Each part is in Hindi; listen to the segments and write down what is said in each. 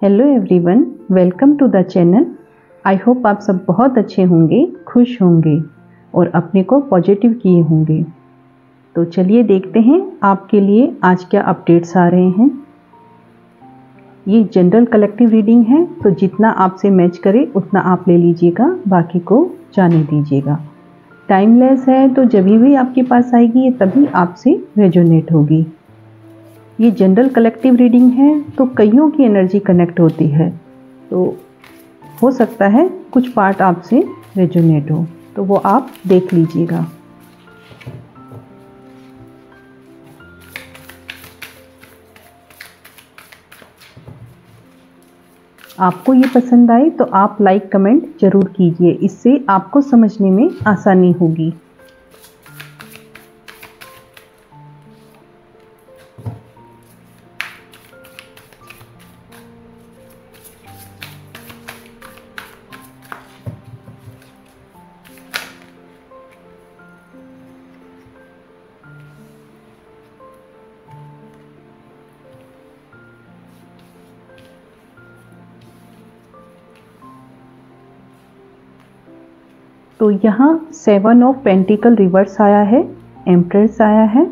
Hello everyone, welcome to the channel. I hope आप सब बहुत अच्छे होंगे, खुश होंगे और अपने को पॉजिटिव किए होंगे। तो चलिए देखते हैं आपके लिए आज क्या अपडेट्स आ रहे हैं। ये जनरल कलेक्टिव रीडिंग है, तो जितना आपसे मैच करे उतना आप ले लीजिएगा, बाकी को जाने दीजिएगा। टाइमलेस है, तो जब भी आपके पास आएगी ये तभी आपसे रेजोनेट होगी। ये जनरल कलेक्टिव रीडिंग है, तो कईयों की एनर्जी कनेक्ट होती है, तो हो सकता है कुछ पार्ट आपसे रेजोनेट हो, तो वो आप देख लीजिएगा। आपको ये पसंद आए तो आप लाइक कमेंट जरूर कीजिए, इससे आपको समझने में आसानी होगी। तो यहाँ 7 ऑफ पेंटिकल रिवर्स आया है, एम्प्रेस आया है,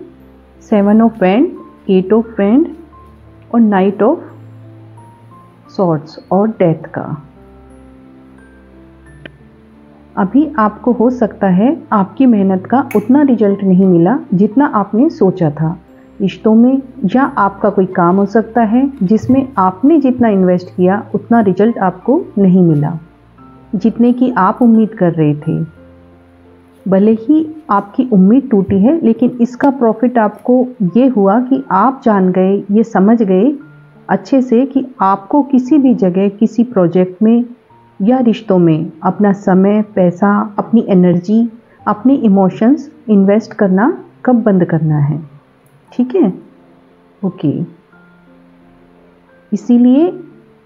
7 ऑफ वैंड, 8 ऑफ वैंड और नाइट ऑफ सॉर्ड्स और डेथ का। अभी आपको हो सकता है आपकी मेहनत का उतना रिजल्ट नहीं मिला जितना आपने सोचा था रिश्तों में, या आपका कोई काम हो सकता है जिसमें आपने जितना इन्वेस्ट किया उतना रिजल्ट आपको नहीं मिला जितने की आप उम्मीद कर रहे थे। भले ही आपकी उम्मीद टूटी है, लेकिन इसका प्रॉफिट आपको ये हुआ कि आप जान गए, ये समझ गए अच्छे से कि आपको किसी भी जगह, किसी प्रोजेक्ट में या रिश्तों में अपना समय, पैसा, अपनी एनर्जी, अपनी इमोशंस इन्वेस्ट करना कब बंद करना है। ठीक है, ओके। इसीलिए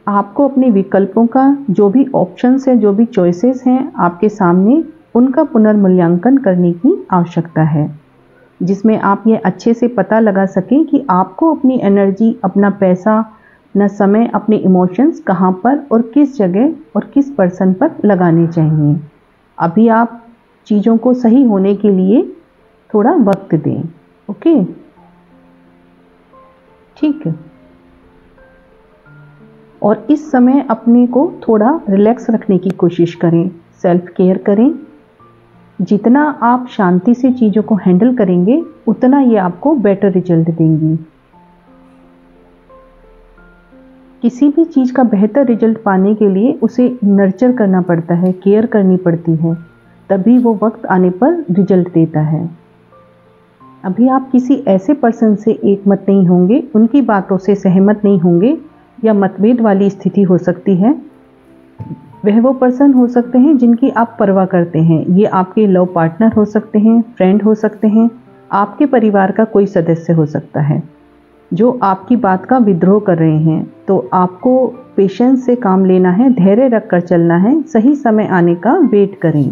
आपको अपने विकल्पों का, जो भी ऑप्शंस हैं, जो भी चॉइसेस हैं आपके सामने, उनका पुनर्मूल्यांकन करने की आवश्यकता है, जिसमें आप ये अच्छे से पता लगा सकें कि आपको अपनी एनर्जी, अपना पैसा, अपना समय, अपने इमोशंस कहाँ पर और किस जगह और किस पर्सन पर लगाने चाहिए। अभी आप चीज़ों को सही होने के लिए थोड़ा वक्त दें। ओके, ठीक है। और इस समय अपने को थोड़ा रिलैक्स रखने की कोशिश करें, सेल्फ केयर करें। जितना आप शांति से चीज़ों को हैंडल करेंगे उतना ये आपको बेटर रिजल्ट देंगी। किसी भी चीज़ का बेहतर रिजल्ट पाने के लिए उसे नर्चर करना पड़ता है, केयर करनी पड़ती है, तभी वो वक्त आने पर रिजल्ट देता है। अभी आप किसी ऐसे पर्सन से एकमत नहीं होंगे, उनकी बातों से सहमत नहीं होंगे, या मतभेद वाली स्थिति हो सकती है। वह वो पर्सन हो सकते हैं जिनकी आप परवाह करते हैं। ये आपके लव पार्टनर हो सकते हैं, फ्रेंड हो सकते हैं, आपके परिवार का कोई सदस्य हो सकता है, जो आपकी बात का विद्रोह कर रहे हैं। तो आपको पेशेंस से काम लेना है, धैर्य रखकर चलना है, सही समय आने का वेट करें।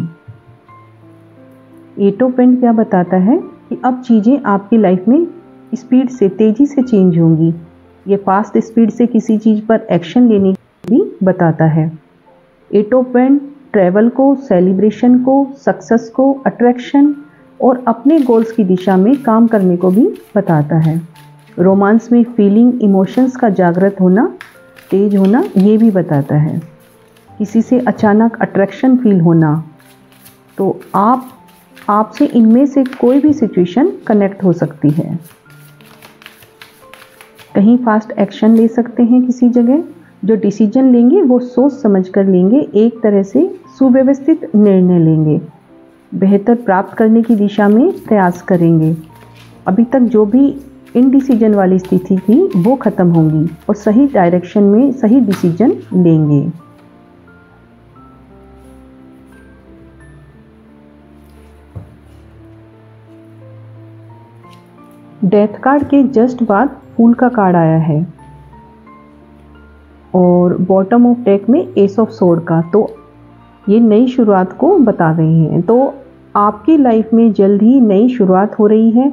8 ऑफ पेंट क्या बताता है कि अब चीज़ें आपकी लाइफ में स्पीड से, तेज़ी से चेंज होंगी। ये फास्ट स्पीड से किसी चीज़ पर एक्शन लेने भी बताता है। 8 ऑफ पेंट ट्रैवल को, सेलिब्रेशन को, सक्सेस को, अट्रैक्शन और अपने गोल्स की दिशा में काम करने को भी बताता है। रोमांस में फीलिंग, इमोशंस का जागृत होना, तेज होना, ये भी बताता है। किसी से अचानक अट्रैक्शन फील होना, तो आपसे इनमें से कोई भी सिचुएशन कनेक्ट हो सकती है। कहीं फास्ट एक्शन ले सकते हैं किसी जगह। जो डिसीजन लेंगे वो सोच समझ कर लेंगे, एक तरह से सुव्यवस्थित निर्णय लेंगे, बेहतर प्राप्त करने की दिशा में प्रयास करेंगे। अभी तक जो भी इनडिसीजन वाली स्थिति थी वो खत्म होंगी और सही डायरेक्शन में सही डिसीजन लेंगे। डेथ कार्ड के जस्ट बाद फूल का कार्ड आया है और बॉटम ऑफ डेक में एस ऑफ सोर्ड का, तो ये नई शुरुआत को बता रही हैं। तो आपकी लाइफ में जल्द ही नई शुरुआत हो रही है।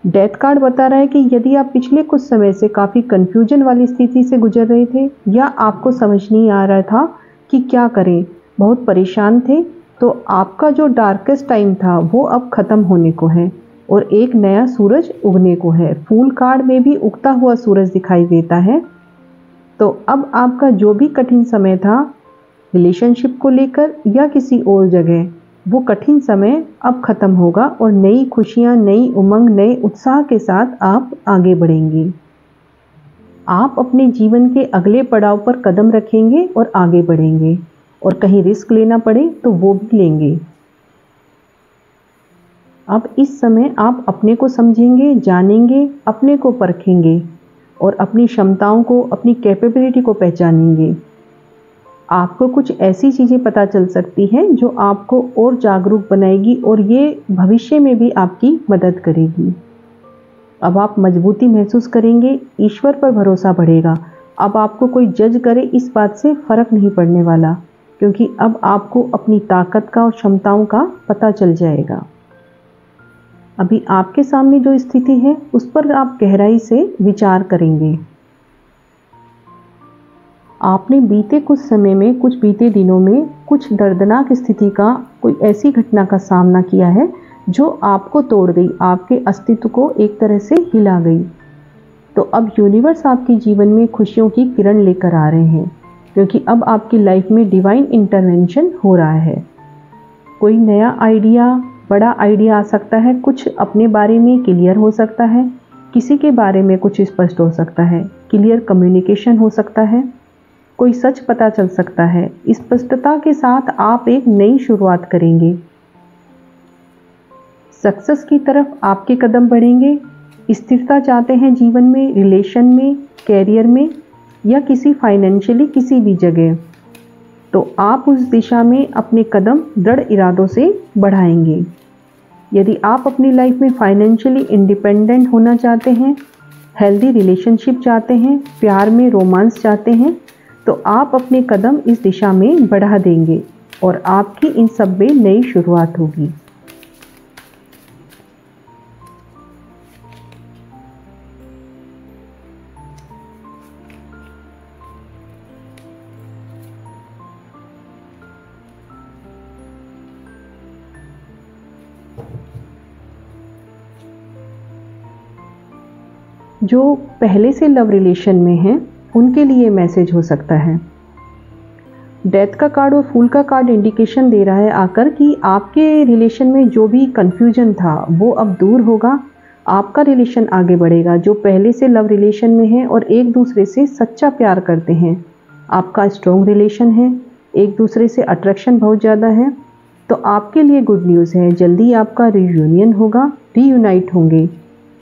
डेथ कार्ड बता रहा है कि यदि आप पिछले कुछ समय से काफ़ी कन्फ्यूजन वाली स्थिति से गुजर रहे थे या आपको समझ नहीं आ रहा था कि क्या करें, बहुत परेशान थे, तो आपका जो डार्केस्ट टाइम था वो अब ख़त्म होने को है और एक नया सूरज उगने को है। फूल कार्ड में भी उगता हुआ सूरज दिखाई देता है। तो अब आपका जो भी कठिन समय था रिलेशनशिप को लेकर या किसी और जगह, वो कठिन समय अब खत्म होगा और नई खुशियां, नई उमंग, नए उत्साह के साथ आप आगे बढ़ेंगे। आप अपने जीवन के अगले पड़ाव पर कदम रखेंगे और आगे बढ़ेंगे और कहीं रिस्क लेना पड़े तो वो भी लेंगे। अब इस समय आप अपने को समझेंगे, जानेंगे, अपने को परखेंगे और अपनी क्षमताओं को, अपनी कैपेबिलिटी को पहचानेंगे। आपको कुछ ऐसी चीज़ें पता चल सकती हैं जो आपको और जागरूक बनाएगी और ये भविष्य में भी आपकी मदद करेगी। अब आप मजबूती महसूस करेंगे, ईश्वर पर भरोसा बढ़ेगा। अब आपको कोई जज करे इस बात से फ़र्क नहीं पड़ने वाला, क्योंकि अब आपको अपनी ताकत का और क्षमताओं का पता चल जाएगा। अभी आपके सामने जो स्थिति है उस पर आप गहराई से विचार करेंगे। आपने बीते कुछ समय में, कुछ बीते दिनों में कुछ दर्दनाक स्थिति का, कोई ऐसी घटना का सामना किया है जो आपको तोड़ गई, आपके अस्तित्व को एक तरह से हिला गई। तो अब यूनिवर्स आपके जीवन में खुशियों की किरण लेकर आ रहे हैं, क्योंकि अब आपकी लाइफ में डिवाइन इंटरवेंशन हो रहा है। कोई नया आइडिया, बड़ा आइडिया आ सकता है, कुछ अपने बारे में क्लियर हो सकता है, किसी के बारे में कुछ स्पष्ट हो सकता है, क्लियर कम्युनिकेशन हो सकता है, कोई सच पता चल सकता है। स्पष्टता के साथ आप एक नई शुरुआत करेंगे। सक्सेस की तरफ आपके कदम बढ़ेंगे। स्थिरता चाहते हैं जीवन में, रिलेशन में, कैरियर में या किसी फाइनेंशियली किसी भी जगह, तो आप उस दिशा में अपने कदम दृढ़ इरादों से बढ़ाएंगे। यदि आप अपनी लाइफ में फाइनेंशियली इंडिपेंडेंट होना चाहते हैं, हेल्दी रिलेशनशिप चाहते हैं, प्यार में रोमांस चाहते हैं, तो आप अपने कदम इस दिशा में बढ़ा देंगे और आपकी इन सब में नई शुरुआत होगी। जो पहले से लव रिलेशन में हैं उनके लिए मैसेज हो सकता है। डेथ का कार्ड और फूल का कार्ड इंडिकेशन दे रहा है आकर कि आपके रिलेशन में जो भी कंफ्यूजन था वो अब दूर होगा, आपका रिलेशन आगे बढ़ेगा। जो पहले से लव रिलेशन में है और एक दूसरे से सच्चा प्यार करते हैं, आपका स्ट्रॉन्ग रिलेशन है, एक दूसरे से अट्रैक्शन बहुत ज़्यादा है, तो आपके लिए गुड न्यूज़ है। जल्दी आपका रियूनियन होगा, रीयूनाइट होंगे।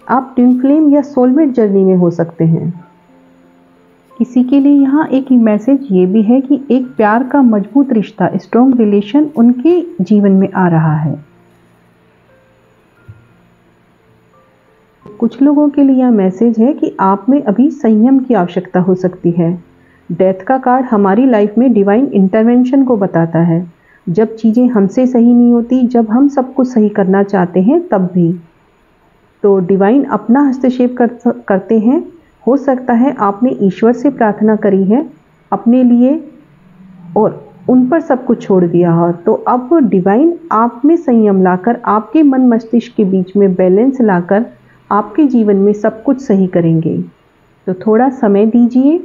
आप ट्विन फ्लेम या सोलमेट जर्नी में हो सकते हैं। किसी के लिए यहाँ एक मैसेज ये भी है कि एक प्यार का मजबूत रिश्ता, स्ट्रॉन्ग रिलेशन उनके जीवन में आ रहा है। कुछ लोगों के लिए यह मैसेज है कि आप में अभी संयम की आवश्यकता हो सकती है। डेथ का कार्ड हमारी लाइफ में डिवाइन इंटरवेंशन को बताता है। जब चीज़ें हमसे सही नहीं होती, जब हम सब कुछ सही करना चाहते हैं, तब भी तो डिवाइन अपना हस्तक्षेप करते हैं। हो सकता है आपने ईश्वर से प्रार्थना करी है अपने लिए और उन पर सब कुछ छोड़ दिया हो, तो अब डिवाइन आप में संयम लाकर, आपके मन मस्तिष्क के बीच में बैलेंस लाकर आपके जीवन में सब कुछ सही करेंगे। तो थोड़ा समय दीजिए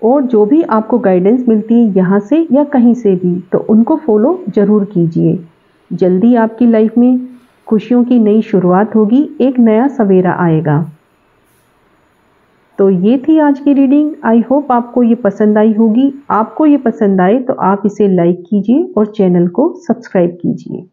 और जो भी आपको गाइडेंस मिलती है यहाँ से या कहीं से भी, तो उनको फॉलो ज़रूर कीजिए। जल्दी आपकी लाइफ में खुशियों की नई शुरुआत होगी, एक नया सवेरा आएगा। तो ये थी आज की रीडिंग। आई होप आपको ये पसंद आई होगी। आपको ये पसंद आए तो आप इसे लाइक कीजिए और चैनल को सब्सक्राइब कीजिए।